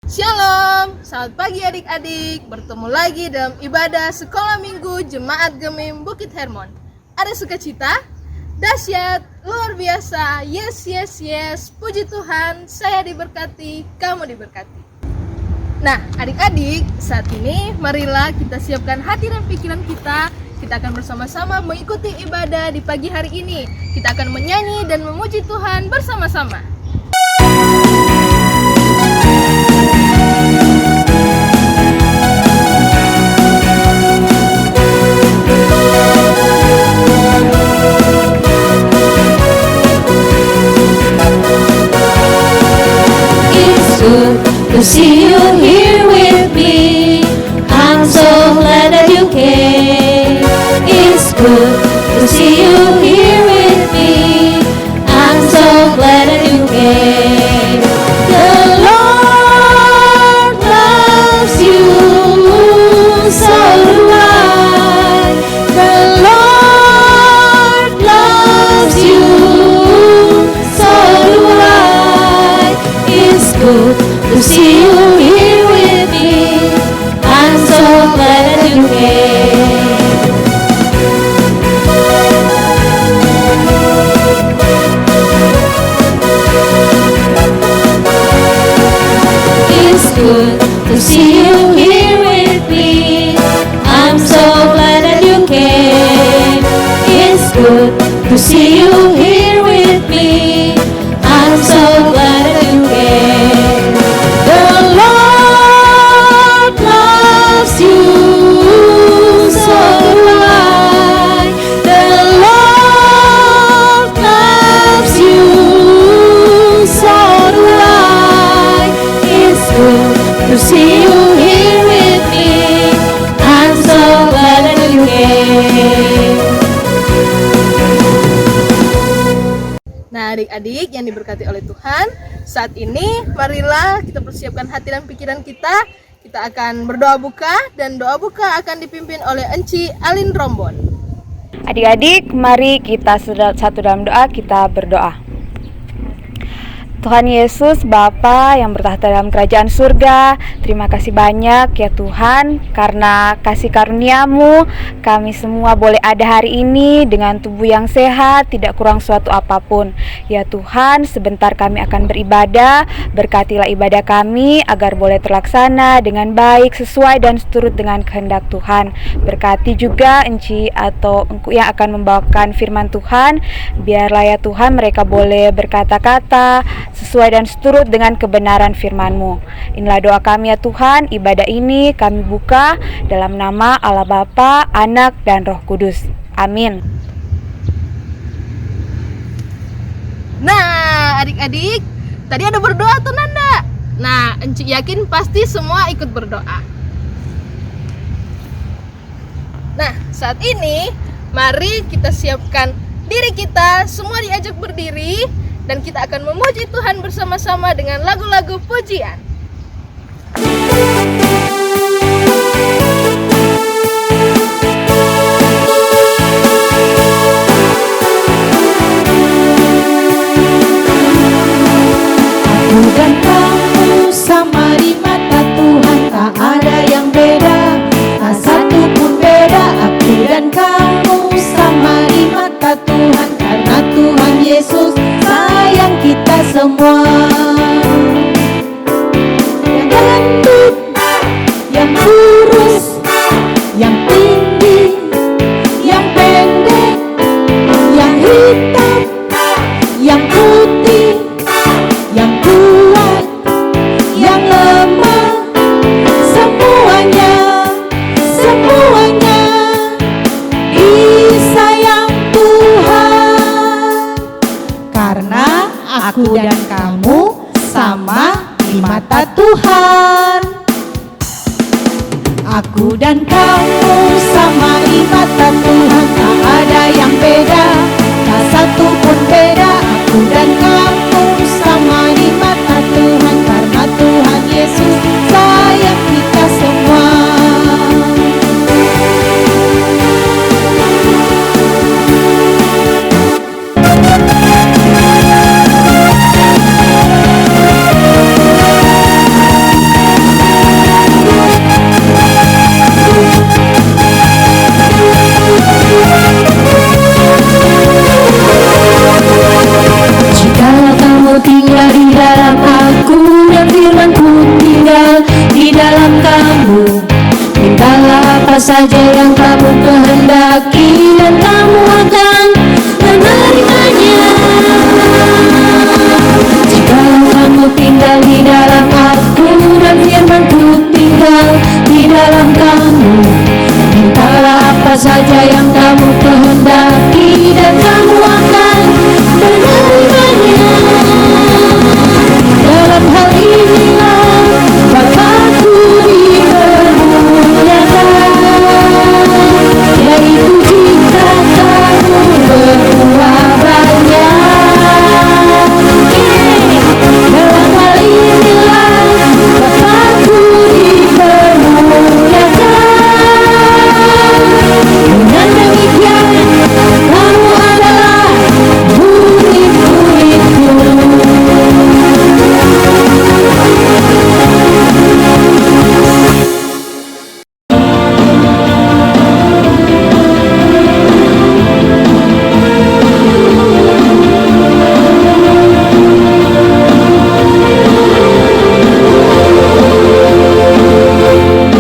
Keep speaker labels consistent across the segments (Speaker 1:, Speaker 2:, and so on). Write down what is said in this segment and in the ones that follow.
Speaker 1: Shalom, selamat pagi adik-adik. Bertemu lagi dalam ibadah Sekolah Minggu Jemaat Gemim Bukit Hermon. Ada sukacita? Dahsyat, luar biasa. Yes, yes, yes. Puji Tuhan, saya diberkati, kamu diberkati. Nah, adik-adik, saat ini marilah kita siapkan hati dan pikiran kita. Kita akan bersama-sama mengikuti ibadah di pagi hari ini. Kita akan menyanyi dan memuji Tuhan bersama-sama.
Speaker 2: Good to see you here with me. I'm so glad that you came. It's good to see you here with me. I'm so glad that you came. The Lord loves you, so do I. The Lord loves you, so do I. It's good to see you here with me. I'm so glad that you came. It's good to see you here with me. I'm so glad that you came. It's good to see you here with me. I'm so glad that you came. The Lord loves you, so do I. The Lord loves you, so do I. It's good to see you here with me. I'm so glad that you came.
Speaker 1: Nah, adik-adik yang diberkati oleh Tuhan, saat ini marilah kita persiapkan hati dan pikiran kita. Kita akan berdoa buka, dan doa buka akan dipimpin oleh Enci Alin Rombon.
Speaker 3: Adik-adik, mari kita satu dalam doa, kita berdoa. Tuhan Yesus, Bapa yang bertahta dalam kerajaan surga, terima kasih banyak ya Tuhan, karena kasih karunia-Mu kami semua boleh ada hari ini dengan tubuh yang sehat, tidak kurang suatu apapun. Ya Tuhan, sebentar kami akan beribadah, berkatilah ibadah kami agar boleh terlaksana dengan baik, sesuai dan seturut dengan kehendak Tuhan. Berkati juga Enci atau Engku yang akan membawakan firman Tuhan, biarlah ya Tuhan mereka boleh berkata-kata sesuai dan seturut dengan kebenaran firman-Mu. Inilah doa kami ya Tuhan, ibadah ini kami buka dalam nama Allah Bapa, Anak, dan Roh Kudus. Amin.
Speaker 1: Nah, adik-adik, tadi ada berdoa tuh Nanda. Nah, Enci yakin pasti semua ikut berdoa. Nah, saat ini mari kita siapkan diri kita, semua diajak berdiri, dan kita akan memuji Tuhan bersama-sama dengan lagu-lagu pujian.
Speaker 2: Aku dan kamu sama di mata Tuhan, tak ada yang beda, tak satu pun beda. Aku dan kamu sama di mata Tuhan, karena Tuhan Yesus sayang kita semua. Yang gendut, yang kurus, yang tinggi, yang pendek, yang hitam, yang putih, yang kuat, yang lemah, semuanya, semuanya disayang Tuhan. Karena aku dan kamu sama di mata Tuhan. Aku dan kamu sama di mata Tuhan, tak ada yang beda, tak satu pun beda. Aku dan kamu sama di mata Tuhan, karena Tuhan Yesus sayang kita semua. apa saja yang kamu kehendaki, dan kamu akan menerimanya. Jika kamu tinggal di dalam aku dan firman-Ku tinggal di dalam kamu, mintalah apa saja yang kamu kehendaki, dan kamu akan menerimanya. Dalam hal inilah Bapa-Ku dipermuliakan, yaitu jika kamu berbuah banyak. Dalam hal inilah Bapa-Ku dipermuliakan. Dengan demikian kamu adalah murid-murid-Ku.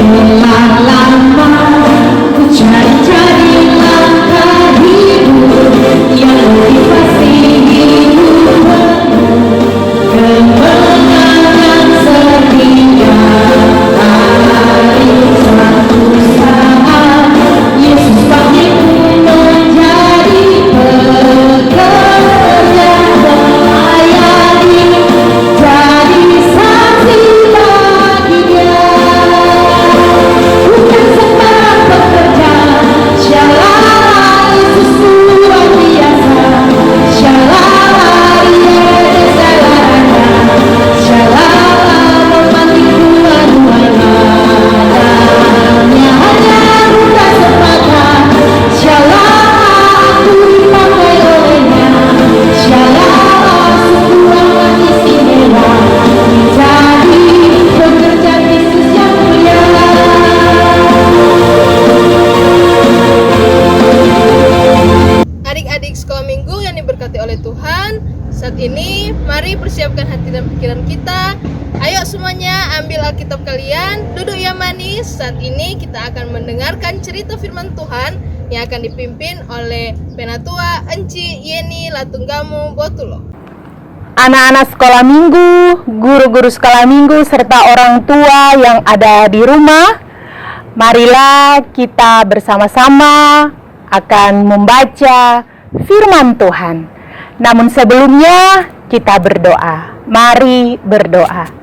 Speaker 2: Telah lama ku cari-cari langkah hidup yang lebih pasti, hidup penuh kemenangan setiap hari. Suatu saat Yesus panggilku menjadi pekerja melayani, jadi saksi baginya. Bukan sembarang pekerja, shalala, Yesus luar biasa. Shalala, Ia segalanya. Shalala, memanggilku aduan adanya. Hanya bukan semata, shalala, aku dipakai olehnya. Shalala, sungguh amat istimewa, menjadi pekerja Kristus yang mulia.
Speaker 1: Adik-adik sekolah minggu yang diberkati oleh Tuhan, saat ini mari persiapkan hati dan pikiran kita. Ayo semuanya ambil Alkitab kalian, duduk yang manis. Saat ini kita akan mendengarkan cerita firman Tuhan yang akan dipimpin oleh Penatua Enci Yeni Latunggamu Botulo.
Speaker 4: Anak-anak sekolah minggu, guru-guru sekolah minggu, serta orang tua yang ada di rumah, marilah kita bersama-sama akan membaca firman Tuhan. Namun sebelumnya kita berdoa. Mari berdoa.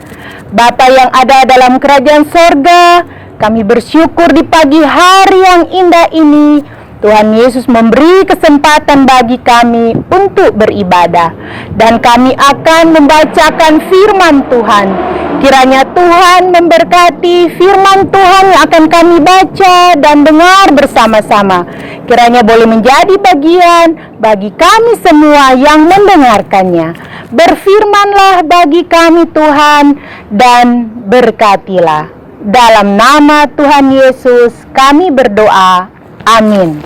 Speaker 4: Bapa yang ada dalam kerajaan sorga, kami bersyukur di pagi hari yang indah ini Tuhan Yesus memberi kesempatan bagi kami untuk beribadah, dan kami akan membacakan firman Tuhan. Kiranya Tuhan memberkati firman Tuhan yang akan kami baca dan dengar bersama-sama. Kiranya boleh menjadi bagian bagi kami semua yang mendengarkannya. Berfirmanlah bagi kami Tuhan, dan berkatilah. Dalam nama Tuhan Yesus kami berdoa. Amin.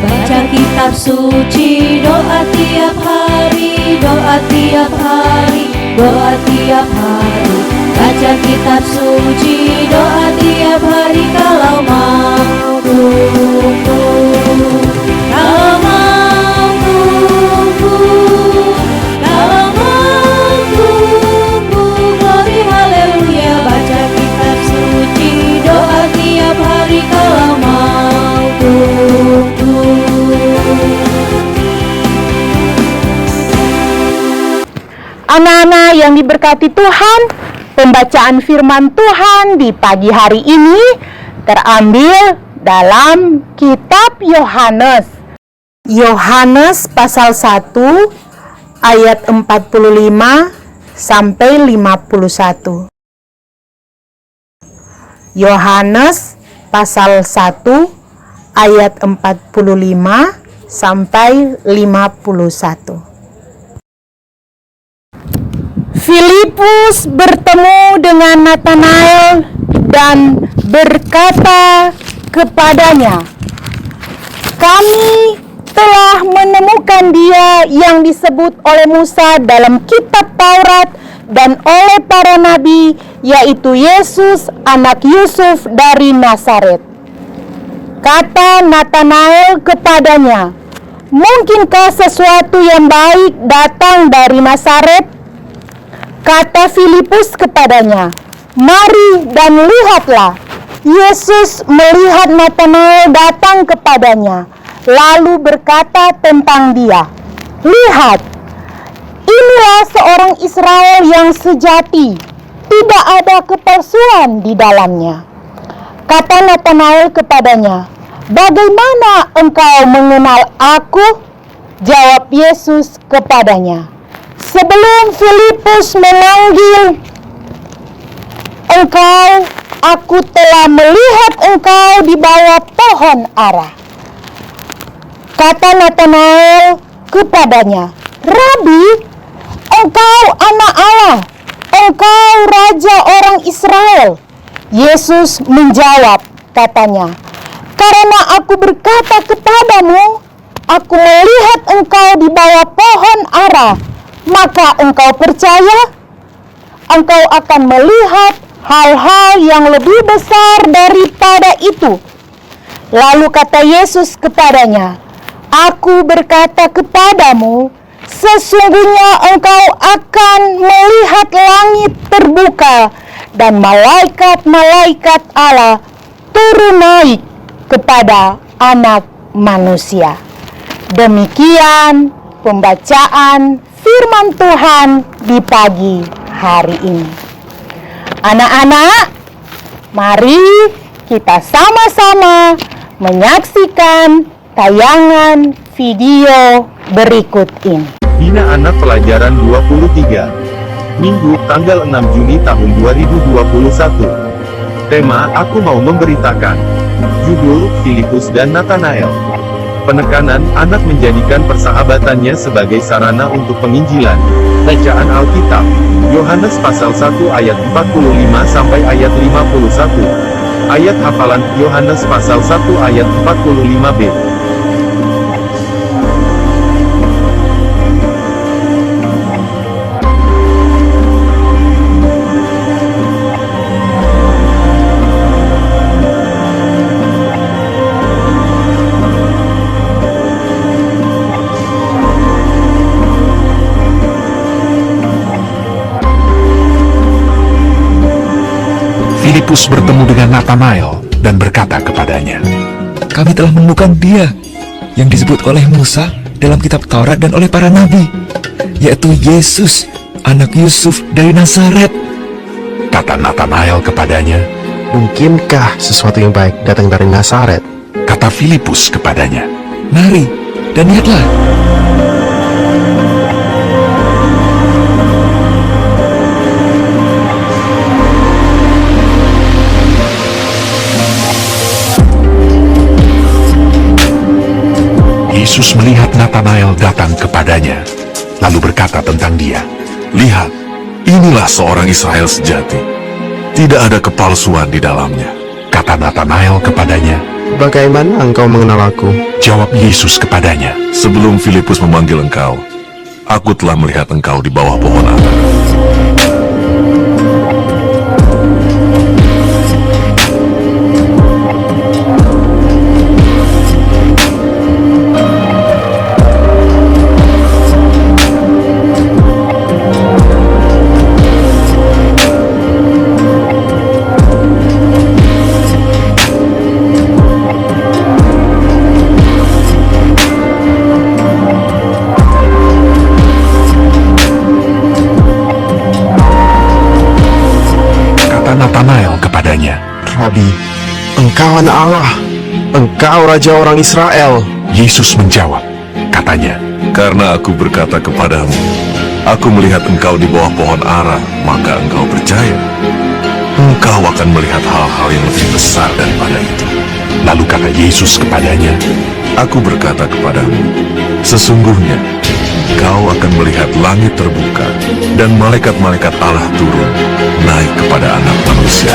Speaker 2: Baca kitab suci, doa tiap hari, doa tiap hari, doa tiap hari. Baca kitab suci, doa tiap hari, kalau mau tunggu, kalau mau tunggu, kalau mau tunggu. Glory haleluya. Baca kitab suci, doa tiap hari, kalau mau tunggu.
Speaker 4: Anak-anak yang diberkati Tuhan, pembacaan firman Tuhan di pagi hari ini terambil dalam kitab Yohanes. Yohanes pasal 1 ayat 45 sampai 51. Yohanes pasal 1 ayat 45 sampai 51. Filipus bertemu dengan Nathanael dan berkata kepadanya, "Kami telah menemukan Dia yang disebut oleh Musa dalam kitab Taurat dan oleh para nabi, yaitu Yesus anak Yusuf dari Nazaret." Kata Natanael kepadanya, "Mungkinkah sesuatu yang baik datang dari Nazaret?" Kata Filipus kepadanya, "Mari dan lihatlah." Yesus melihat Natanael datang kepadanya, lalu berkata tentang dia, "Lihat, inilah seorang Israel yang sejati, tidak ada kepalsuan di dalamnya." Kata Natanael kepadanya, "Bagaimana engkau mengenal aku?" Jawab Yesus kepadanya, "Sebelum Filipus memanggil engkau, aku telah melihat engkau di bawah pohon ara." Kata Natanael kepadanya, "Rabi, engkau anak Allah, engkau raja orang Israel." Yesus menjawab katanya, "Karena aku berkata kepadamu, aku melihat engkau di bawah pohon ara, maka engkau percaya? Engkau akan melihat hal-hal yang lebih besar daripada itu." Lalu kata Yesus kepadanya, "Aku berkata kepadamu, sesungguhnya engkau akan melihat langit terbuka dan malaikat-malaikat Allah turun naik kepada Anak Manusia." Demikian pembacaan firman Tuhan di pagi hari ini. Anak-anak, mari kita sama-sama menyaksikan tayangan video berikut ini.
Speaker 5: Bina Anak Pelajaran 23 Minggu, tanggal 6 Juni tahun 2021. Tema, Aku Mau Memberitakan. Judul, Filipus dan Natanael. Penekanan, anak menjadikan persahabatannya sebagai sarana untuk penginjilan. Bacaan Alkitab, Yohanes pasal 1 ayat 45 sampai ayat 51. Ayat hafalan, Yohanes pasal 1 ayat 45b.
Speaker 6: Filipus bertemu dengan Natanael dan berkata kepadanya, "Kami telah menemukan Dia yang disebut oleh Musa dalam kitab Taurat dan oleh para nabi, yaitu Yesus anak Yusuf dari Nazaret." Kata Natanael kepadanya,
Speaker 7: "Mungkinkah sesuatu yang baik datang dari Nazaret?"
Speaker 6: Kata Filipus kepadanya, "Mari dan lihatlah." Yesus melihat Natanael datang kepadanya, lalu berkata tentang dia, "Lihat, inilah seorang Israel sejati. Tidak ada kepalsuan di dalamnya." Kata Natanael kepadanya,
Speaker 7: "Bagaimana engkau mengenal aku?"
Speaker 6: Jawab Yesus kepadanya,
Speaker 8: "Sebelum Filipus memanggil engkau, aku telah melihat engkau di bawah pohon ara."
Speaker 6: Natanael kepadanya,
Speaker 7: "Rabi, engkau anak Allah, engkau raja orang Israel."
Speaker 6: Yesus menjawab, katanya,
Speaker 8: "Karena aku berkata kepadamu, aku melihat engkau di bawah pohon ara, maka engkau percaya. Engkau akan melihat hal-hal yang lebih besar daripada itu."
Speaker 6: Lalu kata Yesus kepadanya,
Speaker 8: "Aku berkata kepadamu, sesungguhnya kau akan melihat langit terbuka dan malaikat-malaikat Allah turun naik kepada Anak Manusia."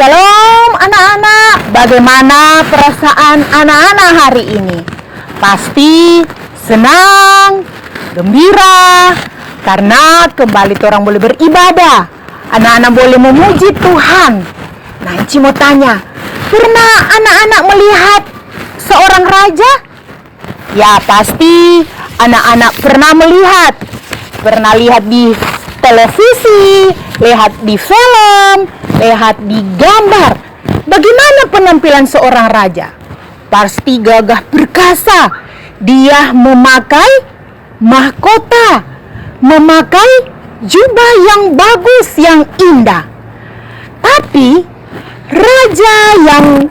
Speaker 4: Shalom anak-anak, bagaimana perasaan anak-anak hari ini? Pasti senang, gembira, karena kembali orang boleh beribadah. Anak-anak boleh memuji Tuhan. Nah, Enci mau tanya, pernah anak-anak melihat seorang raja? Ya, pasti anak-anak pernah melihat. Pernah lihat di televisi, lihat di film, lihat di gambar. Bagaimana penampilan seorang raja? Pasti gagah perkasa. Dia memakai mahkota, memakai jubah yang bagus, yang indah. Tapi raja yang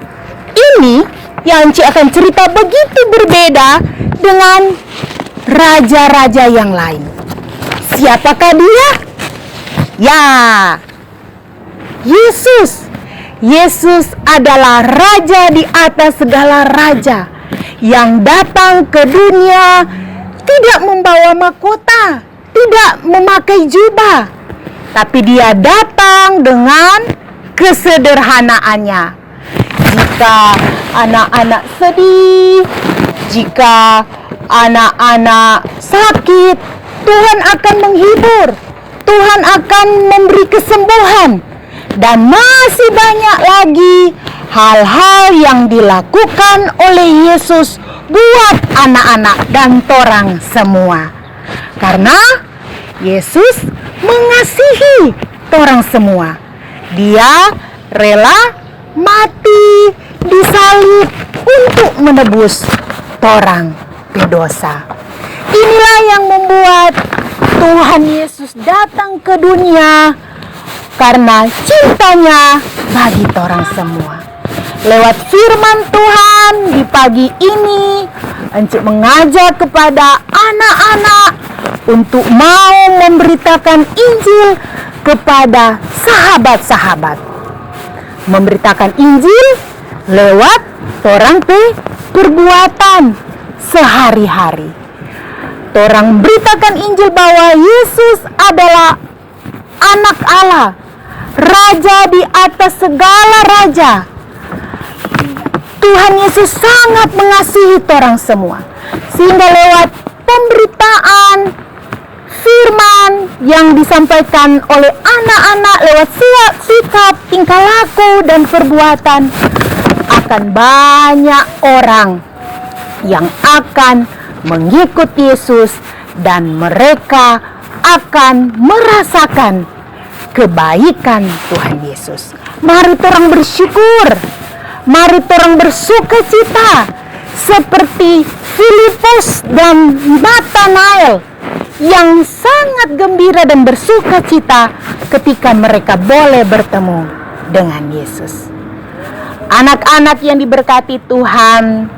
Speaker 4: ini, yang Ci akan cerita, begitu berbeda dengan raja-raja yang lain. Siapakah dia? Ya, Yesus. Yesus adalah raja di atas segala raja, yang datang ke dunia tidak membawa mahkota, tidak memakai jubah, tapi dia datang dengan kesederhanaannya. Jika anak-anak sedih, jika anak-anak sakit, Tuhan akan menghibur, Tuhan akan memberi kesembuhan. Dan masih banyak lagi hal-hal yang dilakukan oleh Yesus buat anak-anak dan torang semua. Karena Yesus mengasihi torang semua. Dia rela mati disalib untuk menebus torang berdosa. Inilah yang membuat Tuhan Yesus datang ke dunia, karena cintanya bagi torang semua. Lewat firman Tuhan di pagi ini, Encik mengajak kepada anak-anak untuk mau memberitakan Injil kepada sahabat-sahabat. Memberitakan Injil lewat torang perbuatan sehari-hari. Torang beritakan Injil bahwa Yesus adalah Anak Allah, Raja di atas segala raja. Tuhan Yesus sangat mengasihi torang semua, sehingga lewat pemberitaan firman yang disampaikan oleh anak-anak lewat sikap, tingkah laku, dan perbuatan, akan banyak orang yang akan mengikut Yesus, dan mereka akan merasakan kebaikan Tuhan Yesus. Mari orang bersyukur, mari orang bersuka cita, seperti Filipus dan Nathanael yang sangat gembira dan bersuka cita ketika mereka boleh bertemu dengan Yesus. Anak-anak yang diberkati Tuhan,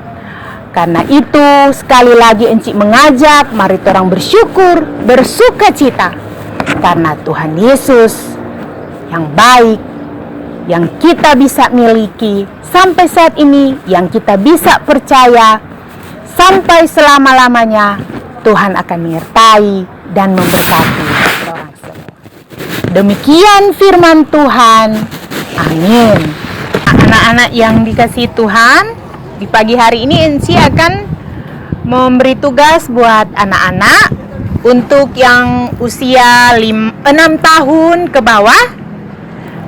Speaker 4: karena itu sekali lagi Encik mengajak, mari orang bersyukur, bersuka cita, karena Tuhan Yesus yang baik, yang kita bisa miliki sampai saat ini, yang kita bisa percaya sampai selama-lamanya. Tuhan akan menyertai dan memberkati orang semua. Demikian firman Tuhan. Amin. Anak-anak yang dikasihi Tuhan, di pagi hari ini Enci akan memberi tugas buat anak-anak untuk yang usia 6 tahun ke bawah.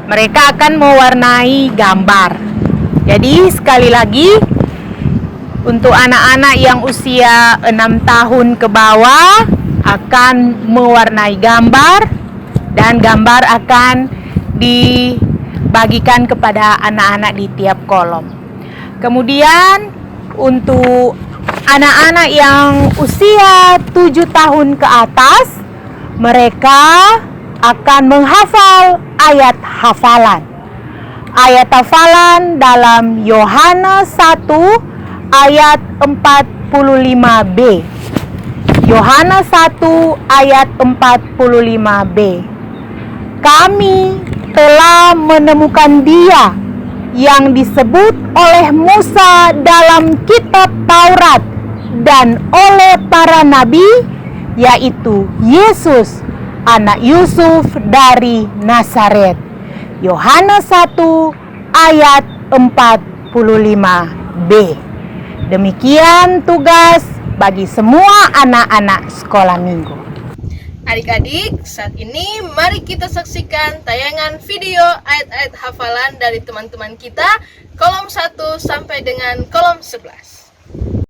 Speaker 4: Mereka akan mewarnai gambar. Jadi sekali lagi, untuk anak-anak yang usia 6 tahun ke bawah akan mewarnai gambar, dan gambar akan dibagikan kepada anak-anak di tiap kolom. Kemudian untuk anak-anak yang usia 7 tahun ke atas, mereka akan menghafal ayat hafalan. Ayat hafalan dalam Yohanes 1 ayat 45b. Yohanes 1 ayat 45b. Kami telah menemukan Dia yang disebut oleh Musa dalam kitab Taurat dan oleh para nabi, yaitu Yesus, anak Yusuf dari Nazaret. Yohanes 1 ayat 45b. Demikian tugas bagi semua anak-anak sekolah minggu.
Speaker 1: Adik-adik, saat ini mari kita saksikan tayangan video ayat-ayat hafalan dari teman-teman kita kolom 1 sampai dengan kolom 11.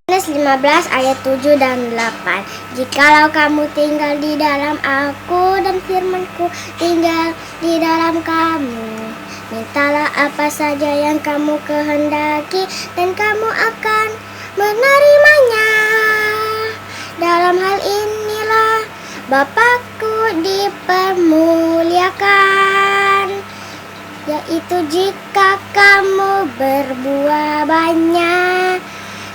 Speaker 9: Yohanes 15 ayat 7 dan 8. Jikalau kamu tinggal di dalam aku dan firmanku tinggal di dalam kamu, mintalah apa saja yang kamu kehendaki dan kamu akan menerimanya. Dalam hal inilah Bapakku dipermuliakan, yaitu jika kamu berbuah banyak,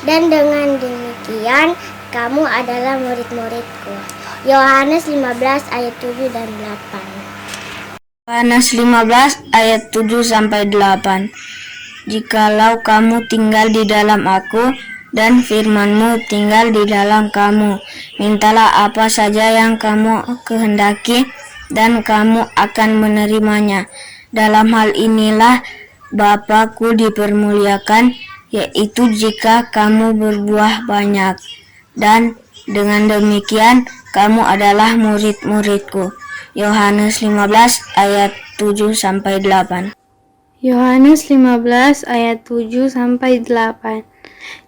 Speaker 9: dan dengan demikian kamu adalah murid-muridku. Yohanes 15 ayat 7 dan 8.
Speaker 10: Yohanes 15 ayat 7 sampai 8. Jikalau kamu tinggal di dalam aku dan firman-Mu tinggal di dalam kamu, mintalah apa saja yang kamu kehendaki dan kamu akan menerimanya. Dalam hal inilah Bapakku dipermuliakan, yaitu jika kamu berbuah banyak, dan dengan demikian kamu adalah murid-muridku. Yohanes 15 ayat 7 sampai 8.
Speaker 11: Yohanes 15 ayat 7 sampai 8.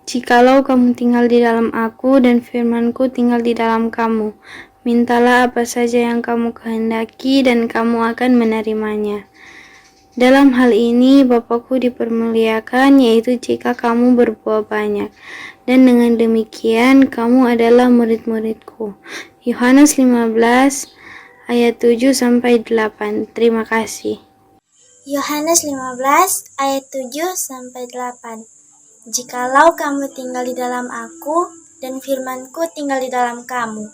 Speaker 11: Jikalau kamu tinggal di dalam aku dan firmanku tinggal di dalam kamu, mintalah apa saja yang kamu kehendaki dan kamu akan menerimanya. Dalam hal ini Bapakku dipermuliakan, yaitu jika kamu berbuah banyak, dan dengan demikian kamu adalah murid-muridku. Yohanes 15 ayat 7 sampai 8. Terima kasih.
Speaker 9: Yohanes 15 ayat 7 sampai 8. Jikalau kamu tinggal di dalam aku dan firmanku tinggal di dalam kamu,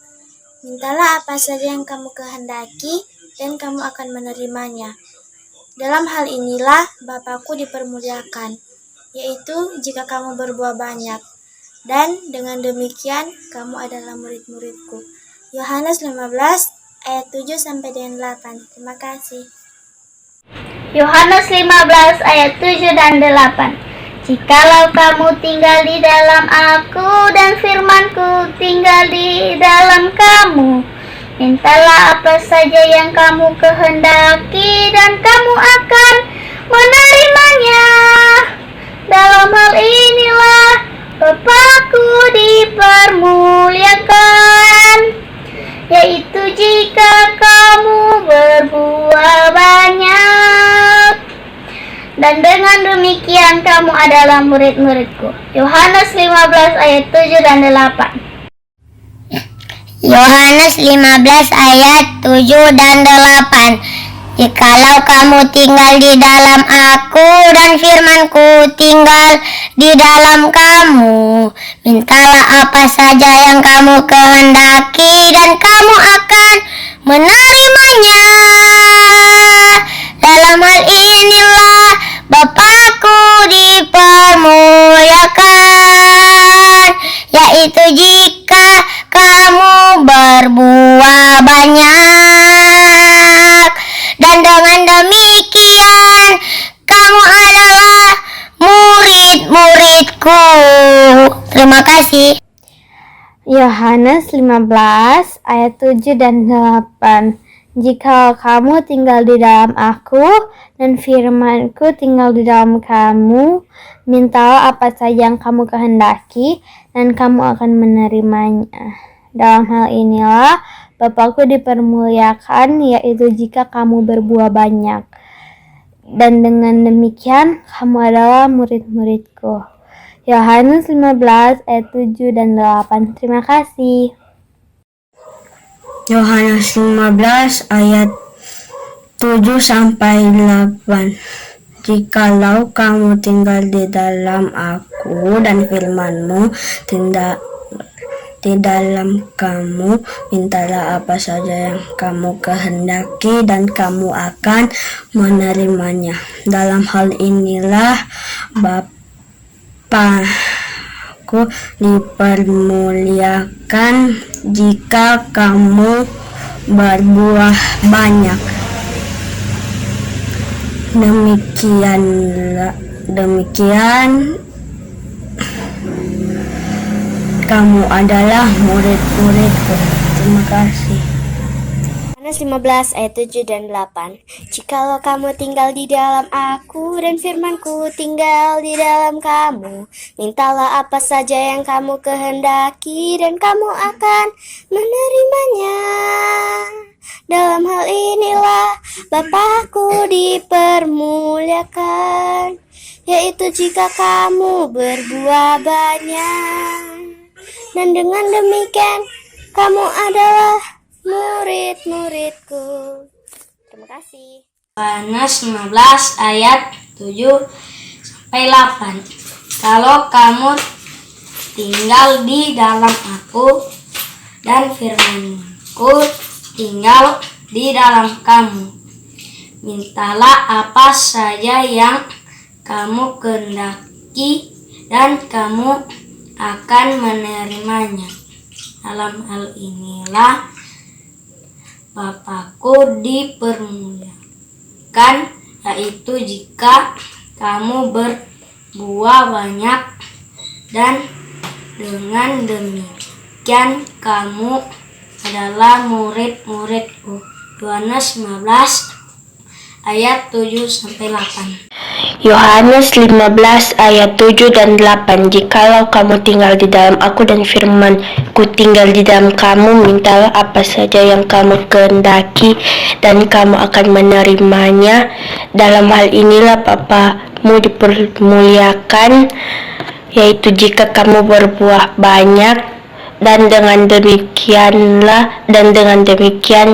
Speaker 9: mintalah apa saja yang kamu kehendaki dan kamu akan menerimanya. Dalam hal inilah Bapakku dipermuliakan, yaitu jika kamu berbuah banyak, dan dengan demikian kamu adalah murid-muridku. Yohanes 15 ayat 7 sampai dengan 8. Terima kasih.
Speaker 10: Yohanes 15 ayat 7 dan 8. Jikalau kamu tinggal di dalam aku dan firmanku tinggal di dalam kamu, mintalah apa saja yang kamu kehendaki dan kamu akan menerimanya. Dalam hal inilah Bapakku dipermuliakan, yaitu jika kamu berbuah banyak, dan dengan demikian kamu adalah murid-muridku. Yohanes 15 ayat 7 dan 8.
Speaker 9: Yohanes 15 ayat 7 dan 8. Jikalau kamu tinggal di dalam aku dan firmanku tinggal di dalam kamu, mintalah apa saja yang kamu kehendaki dan kamu akan menerimanya. Dalam hal inilah Bapakku dipermuliakan, yaitu jika kamu berbuah banyak, dan dengan demikian kamu adalah murid-muridku. Terima kasih.
Speaker 11: Yohanes 15 ayat 7 dan 8. Jika kamu tinggal di dalam aku dan firmanku tinggal di dalam kamu, mintalah apa saja yang kamu kehendaki dan kamu akan menerimanya. Dalam hal inilah Bapakku dipermuliakan, yaitu jika kamu berbuah banyak, dan dengan demikian kamu adalah murid-muridku. Yohanes 15 ayat 7 dan 8. Terima kasih.
Speaker 10: Yohanes 15 ayat 7 sampai 8. Jikalau kamu tinggal di dalam aku dan firman-Mu tinggal di dalam kamu, mintalah apa saja yang kamu kehendaki dan kamu akan menerimanya. Dalam hal inilah Bapakku dipermuliakan, jika kamu berbuah banyak, Demikian kamu adalah murid-muridku. Terima kasih.
Speaker 9: Yohanes 15 ayat 7 dan 8. Jikalau kamu tinggal di dalam aku dan firmanku tinggal di dalam kamu, mintalah apa saja yang kamu kehendaki dan kamu akan menerimanya. Dalam hal inilah Bapakku dipermuliakan, yaitu jika kamu berbuah banyak. Dan dengan demikian kamu adalah murid-muridku. Terima kasih.
Speaker 10: Yohanes 15 ayat 7 sampai 8. Kalau kamu tinggal di dalam aku dan firman-Ku tinggal di dalam kamu, mintalah apa saja yang kamu kehendaki dan kamu akan menerimanya. Dalam hal inilah Bapakku dipermuliakan, yaitu jika kamu berbuah banyak, dan dengan demikian kamu adalah murid-muridku. Yohanes 15 ayat 7 sampai 8.
Speaker 12: Yohanes 15 ayat 7 dan 8. Jikalau kamu tinggal di dalam aku dan firman-Ku tinggal di dalam kamu, mintalah apa saja yang kamu kehendaki dan kamu akan menerimanya. Dalam hal inilah Bapamu dipermuliakan, yaitu jika kamu berbuah banyak, dan dengan demikian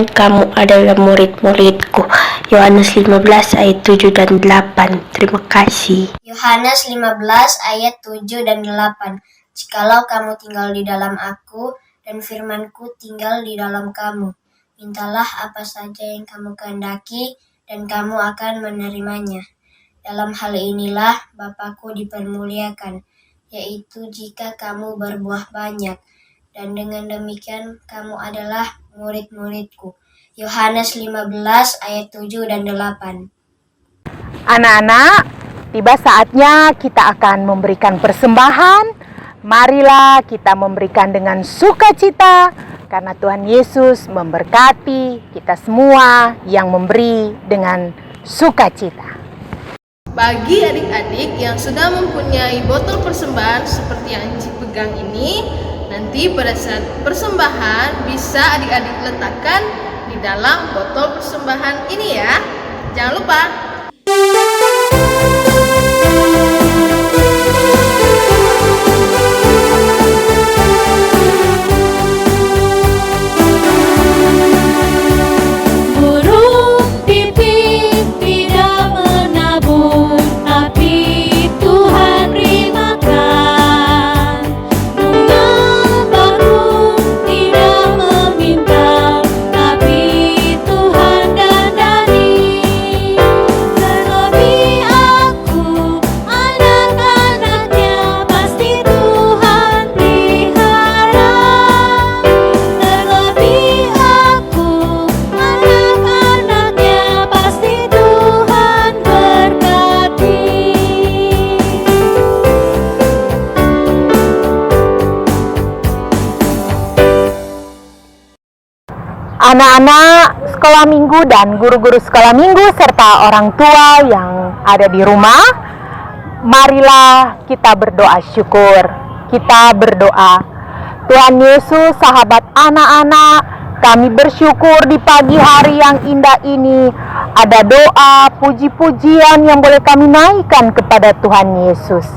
Speaker 12: kamu adalah murid-muridku. Yohanes 15 ayat 7 dan 8. Terima kasih.
Speaker 9: Yohanes 15 ayat 7 dan 8. Jikalau kamu tinggal di dalam aku dan firman-Ku tinggal di dalam kamu, mintalah apa saja yang kamu kehendaki dan kamu akan menerimanya. Dalam hal inilah Bapakku dipermuliakan, yaitu jika kamu berbuah banyak, dan dengan demikian kamu adalah murid-muridku. Yohanes 15 ayat 7 dan 8.
Speaker 4: Anak-anak, tiba saatnya kita akan memberikan persembahan. Marilah kita memberikan dengan sukacita, karena Tuhan Yesus memberkati kita semua yang memberi dengan sukacita.
Speaker 1: Bagi adik-adik yang sudah mempunyai botol persembahan seperti yang Encik pegang ini, nanti pada saat persembahan bisa adik-adik letakkan di dalam botol persembahan ini ya. Jangan lupa.
Speaker 2: Burung pipit tidak menabur, tapi Tuhan beri makan. Bunga baru tidak meminta, tapi Tuhan dandani. Terlebih aku, anak-anaknya, pasti Tuhan pelihara. Terlebih aku, anak-anaknya, pasti Tuhan berkati.
Speaker 4: Anak-anak sekolah minggu dan guru-guru sekolah minggu serta orang tua yang ada di rumah, marilah kita berdoa syukur. Kita berdoa. Tuhan Yesus, sahabat anak-anak, kami bersyukur di pagi hari yang indah ini ada doa, puji-pujian yang boleh kami naikkan kepada Tuhan Yesus.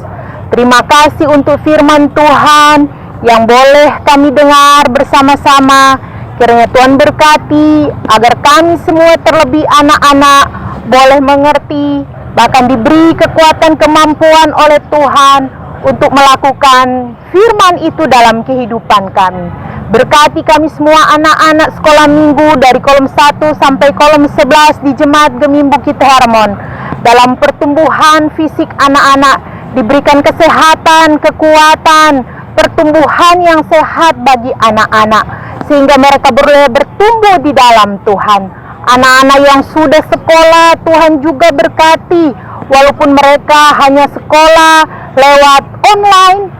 Speaker 4: Terima kasih untuk firman Tuhan yang boleh kami dengar bersama-sama. Kiranya Tuhan berkati agar kami semua, terlebih anak-anak, boleh mengerti, bahkan diberi kekuatan kemampuan oleh Tuhan untuk melakukan firman itu dalam kehidupan kami. Berkati kami semua anak-anak sekolah minggu dari kolom 1 sampai kolom 11 di Jemaat Gemim Bukit Hermon. Dalam pertumbuhan fisik anak-anak diberikan kesehatan, kekuatan, pertumbuhan yang sehat bagi anak-anak, sehingga mereka boleh bertumbuh di dalam Tuhan. Anak-anak yang sudah sekolah, Tuhan juga berkati. Walaupun mereka hanya sekolah lewat online,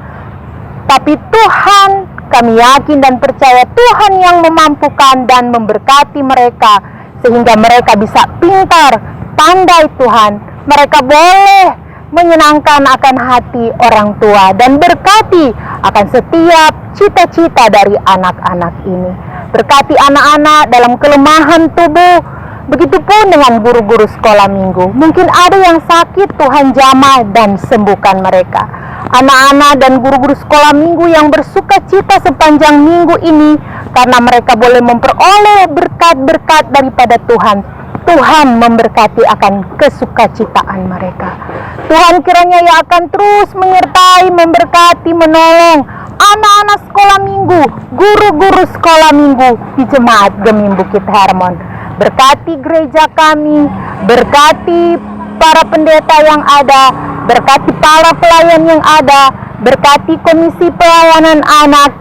Speaker 4: tapi Tuhan, kami yakin dan percaya Tuhan yang memampukan dan memberkati mereka, sehingga mereka bisa pintar, pandai Tuhan. Mereka boleh menyenangkan akan hati orang tua dan berkati akan setiap cita-cita dari anak-anak ini. Berkati anak-anak dalam kelemahan tubuh. Begitupun dengan guru-guru sekolah minggu. Mungkin ada yang sakit, Tuhan jamah dan sembuhkan mereka. Anak-anak dan guru-guru sekolah minggu yang bersuka cita sepanjang minggu ini karena mereka boleh memperoleh berkat-berkat daripada Tuhan. Tuhan memberkati akan kesukacitaan mereka. Tuhan kiranya yang akan terus menyertai, memberkati, menolong anak-anak sekolah minggu, guru-guru sekolah minggu di Jemaat Gemim Bukit Hermon. Berkati gereja kami, berkati para pendeta yang ada, berkati para pelayan yang ada, berkati komisi pelayanan anak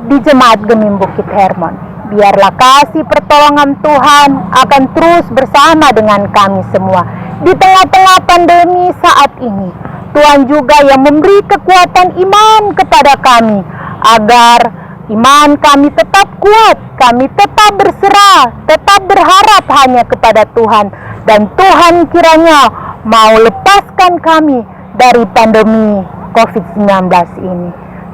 Speaker 4: di Jemaat Gemim Bukit Hermon. Biarlah kasih pertolongan Tuhan akan terus bersama dengan kami semua di tengah-tengah pandemi saat ini. Tuhan juga yang memberi kekuatan iman kepada kami agar iman kami tetap kuat, kami tetap berserah, tetap berharap hanya kepada Tuhan. Dan Tuhan kiranya mau lepaskan kami dari pandemi COVID-19 ini.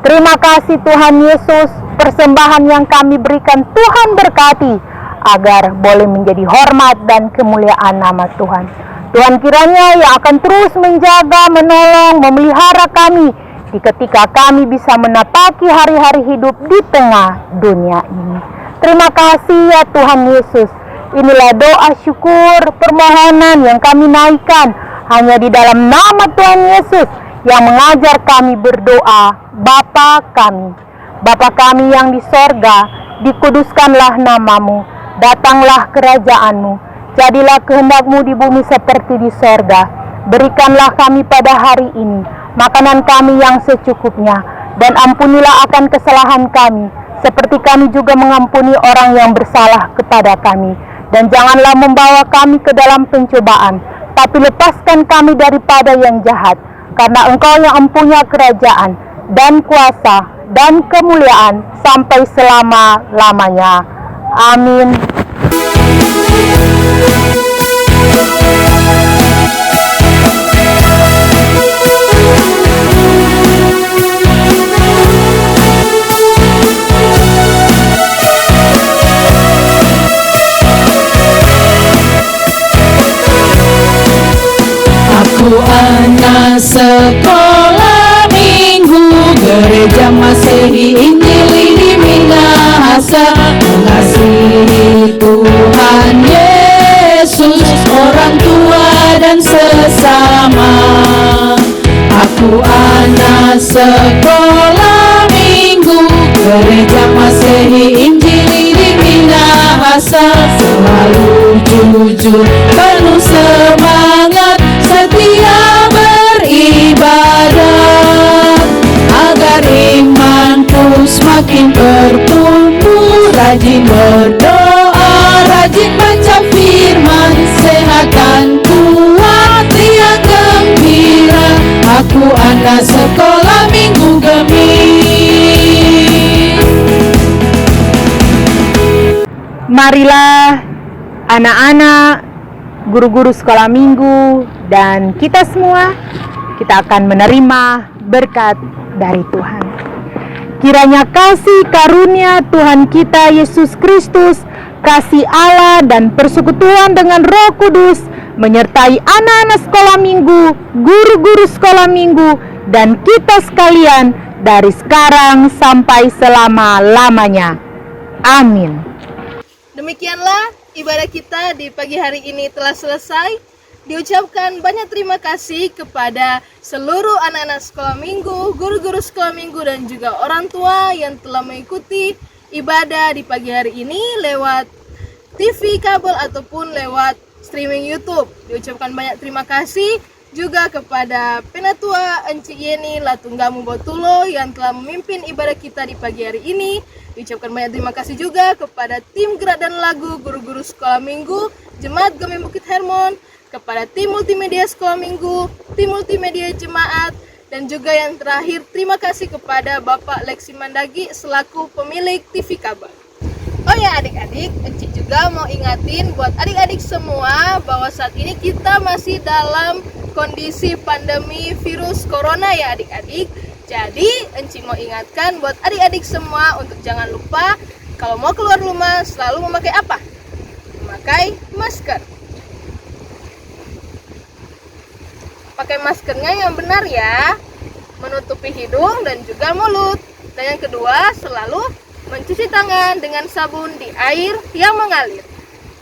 Speaker 4: Terima kasih Tuhan Yesus, persembahan yang kami berikan Tuhan berkati, agar boleh menjadi hormat dan kemuliaan nama Tuhan. Tuhan kiranya yang akan terus menjaga, menolong, memelihara kami, di ketika kami bisa menapaki hari-hari hidup di tengah dunia ini. Terima kasih ya Tuhan Yesus. Inilah doa syukur permohonan yang kami naikkan hanya di dalam nama Tuhan Yesus yang mengajar kami berdoa. Bapa kami yang di sorga, dikuduskanlah namamu, datanglah kerajaanmu, jadilah kehendakmu di bumi seperti di sorga. Berikanlah kami pada hari ini makanan kami yang secukupnya, dan ampunilah akan kesalahan kami, seperti kami juga mengampuni orang yang bersalah kepada kami. Dan janganlah membawa kami ke dalam pencobaan, tapi lepaskan kami daripada yang jahat, karena Engkau yang mempunyai kerajaan, dan kuasa, dan kemuliaan, sampai selama-lamanya. Amin.
Speaker 2: Aku anak sekolah minggu, gereja Masehi Injili di Minahasa, mengasihi Tuhan Yesus, orang tua dan sesama. Aku anak sekolah minggu, gereja Masehi Injili di Minahasa, selalu jujur, penuh semangat, setia beribadah, agar imanku semakin bertumbuh, rajin berdoa, rajin baca firman, sehat dan kuat, riang gembira. Aku anak sekolah minggu Gemim.
Speaker 4: Marilah anak-anak, guru-guru sekolah minggu, dan kita semua, kita akan menerima berkat dari Tuhan. Kiranya kasih karunia Tuhan kita Yesus Kristus, kasih Allah dan persekutuan dengan Roh Kudus menyertai anak-anak sekolah minggu, guru-guru sekolah minggu, dan kita sekalian dari sekarang sampai selama-lamanya. Amin.
Speaker 1: Demikianlah ibadah kita di pagi hari ini telah selesai. Diucapkan banyak terima kasih kepada seluruh anak-anak sekolah minggu, guru-guru sekolah minggu, dan juga orang tua yang telah mengikuti ibadah di pagi hari ini lewat TV kabel ataupun lewat streaming YouTube. Diucapkan banyak terima kasih. juga kepada Penatua Enci Yeni Latunggamu Botulo yang telah memimpin ibadah kita di pagi hari ini. Diucapkan banyak terima kasih juga kepada tim gerak dan lagu guru-guru sekolah minggu Jemaat Gemim Bukit Hermon, kepada tim multimedia sekolah minggu, tim multimedia jemaat, dan juga yang terakhir terima kasih kepada Bapak Leksi Mandagi selaku pemilik TV Kabar. Oh ya adik-adik, Enci juga mau ingatin buat adik-adik semua bahwa saat ini kita masih dalam kondisi pandemi virus corona ya adik-adik. Jadi Enci mau ingatkan buat adik-adik semua untuk jangan lupa kalau mau keluar rumah selalu memakai apa? Memakai masker. Pakai maskernya yang benar ya, menutupi hidung dan juga mulut. Dan yang kedua, selalu mencuci tangan dengan sabun di air yang mengalir.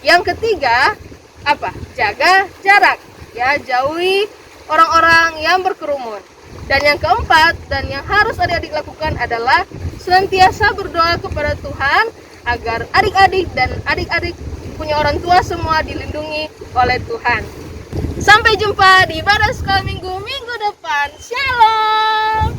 Speaker 1: Yang ketiga, apa? Jaga jarak. Ya, jauhi orang-orang yang berkerumun. Dan yang keempat, dan yang harus adik-adik lakukan adalah senantiasa berdoa kepada Tuhan agar adik-adik dan adik-adik punya orang tua semua dilindungi oleh Tuhan. Sampai jumpa di ibadah sekolah minggu depan. Shalom.